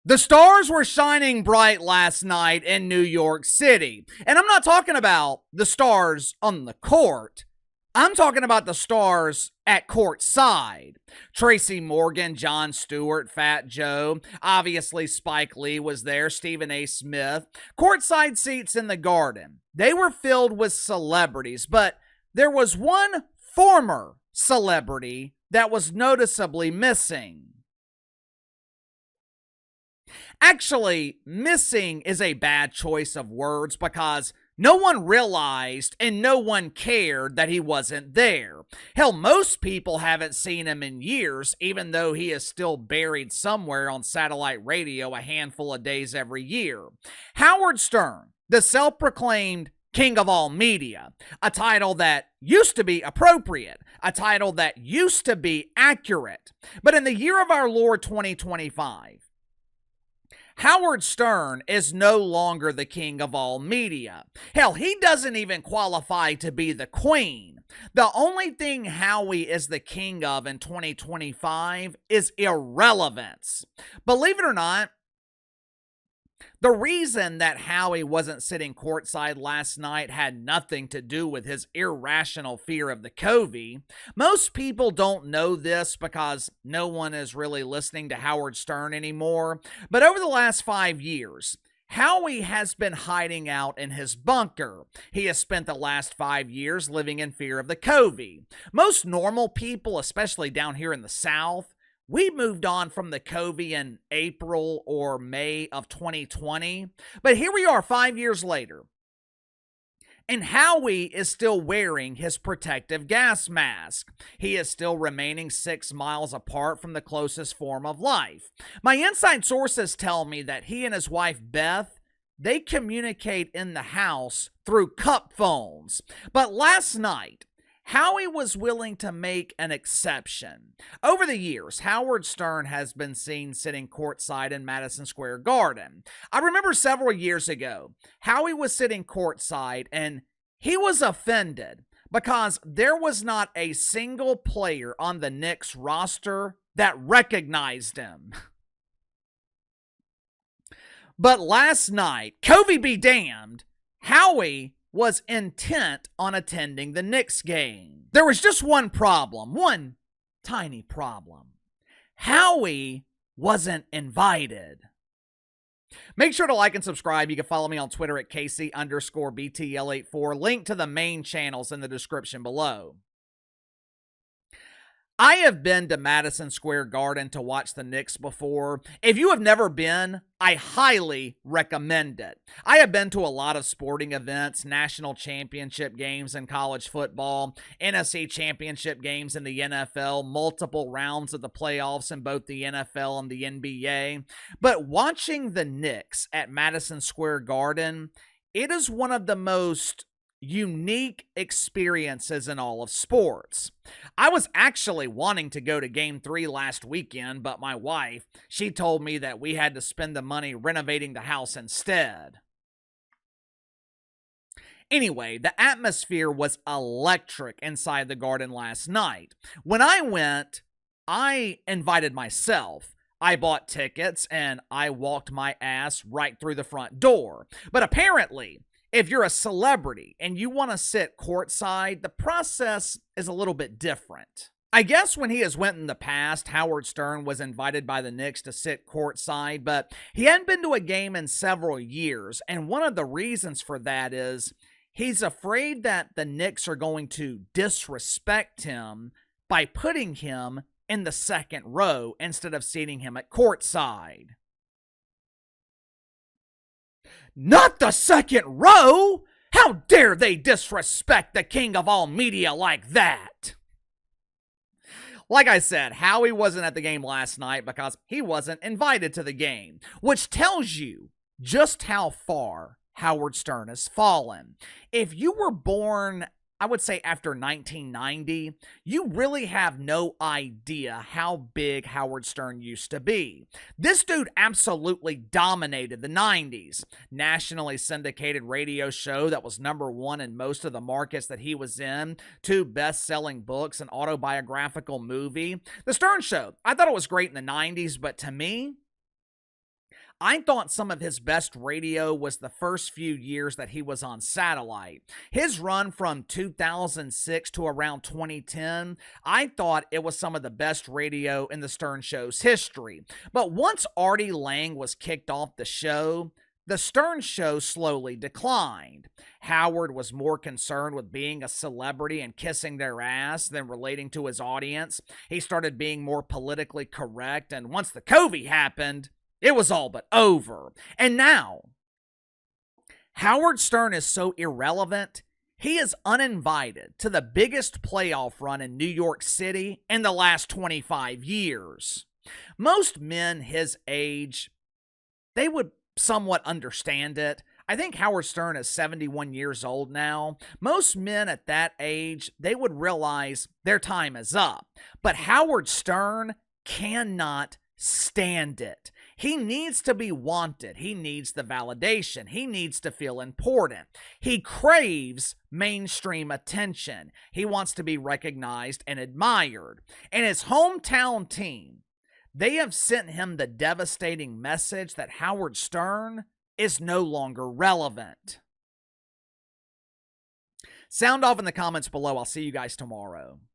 The stars were shining bright last night in New York City. And I'm not talking about the stars on the court. I'm talking about the stars at courtside. Tracy Morgan, Jon Stewart, Fat Joe, obviously Spike Lee was there, Stephen A. Smith. Courtside seats in the Garden. They were filled with celebrities, but there was one former celebrity that was noticeably missing. Actually, missing is a bad choice of words because no one realized and no one cared that he wasn't there. Hell, most people haven't seen him in years, even though he is still buried somewhere on satellite radio a handful of days every year. Howard Stern, the self-proclaimed king of all media, a title that used to be appropriate, a title that used to be accurate. But in the year of our Lord 2025, Howard Stern is no longer the king of all media. Hell, he doesn't even qualify to be the queen. The only thing Howie is the king of in 2025 is irrelevance. Believe it or not, the reason that Howie wasn't sitting courtside last night had nothing to do with his irrational fear of the COVID. Most people don't know this because no one is really listening to Howard Stern anymore. But over the last 5 years, Howie has been hiding out in his bunker. He has spent the last 5 years living in fear of the COVID. Most normal people, especially down here in the South, we moved on from the COVID in April or May of 2020, but here we are 5 years later. And Howie is still wearing his protective gas mask. He is still remaining 6 miles apart from the closest form of life. My inside sources tell me that he and his wife Beth, they communicate in the house through cup phones. But last night, Howie was willing to make an exception. Over the years, Howard Stern has been seen sitting courtside in Madison Square Garden. I remember several years ago, Howie was sitting courtside and he was offended because there was not a single player on the Knicks roster that recognized him. But last night, COVID be damned, Howie was intent on attending the Knicks game. There was just one problem, one tiny problem. Howie wasn't invited. Make sure to like and subscribe. You can follow me on Twitter at KC_BTL84. Link to the main channels in the description below. I have been to Madison Square Garden to watch the Knicks before. If you have never been, I highly recommend it. I have been to a lot of sporting events, national championship games in college football, NFC championship games in the NFL, multiple rounds of the playoffs in both the NFL and the NBA. But watching the Knicks at Madison Square Garden, it is one of the most unique experiences in all of sports. I was actually wanting to go to Game 3 last weekend, but my wife, she told me that we had to spend the money renovating the house instead. Anyway, the atmosphere was electric inside the Garden last night. When I went, I invited myself. I bought tickets and I walked my ass right through the front door. But apparently, if you're a celebrity and you want to sit courtside, the process is a little bit different. I guess when he has went in the past, Howard Stern was invited by the Knicks to sit courtside, but he hadn't been to a game in several years. And one of the reasons for that is he's afraid that the Knicks are going to disrespect him by putting him in the second row instead of seating him at courtside. Not the second row! How dare they disrespect the king of all media like that? Like I said, Howie wasn't at the game last night because he wasn't invited to the game, which tells you just how far Howard Stern has fallen. If you were born, I would say after 1990, you really have no idea how big Howard Stern used to be. This dude absolutely dominated the 90s. Nationally syndicated radio show that was #1 in most of the markets that he was in, 2 best-selling books, an autobiographical movie. The Stern Show, I thought it was great in the 90s, but to me, I thought some of his best radio was the first few years that he was on satellite. His run from 2006 to around 2010, I thought it was some of the best radio in the Stern Show's history. But once Artie Lang was kicked off the show, the Stern Show slowly declined. Howard was more concerned with being a celebrity and kissing their ass than relating to his audience. He started being more politically correct, and once the COVID happened, it was all but over. And now, Howard Stern is so irrelevant, he is uninvited to the biggest playoff run in New York City in the last 25 years. Most men his age, they would somewhat understand it. I think Howard Stern is 71 years old now. Most men at that age, they would realize their time is up. But Howard Stern cannot stand it. He needs to be wanted. He needs the validation. He needs to feel important. He craves mainstream attention. He wants to be recognized and admired. And his hometown team, they have sent him the devastating message that Howard Stern is no longer relevant. Sound off in the comments below. I'll see you guys tomorrow.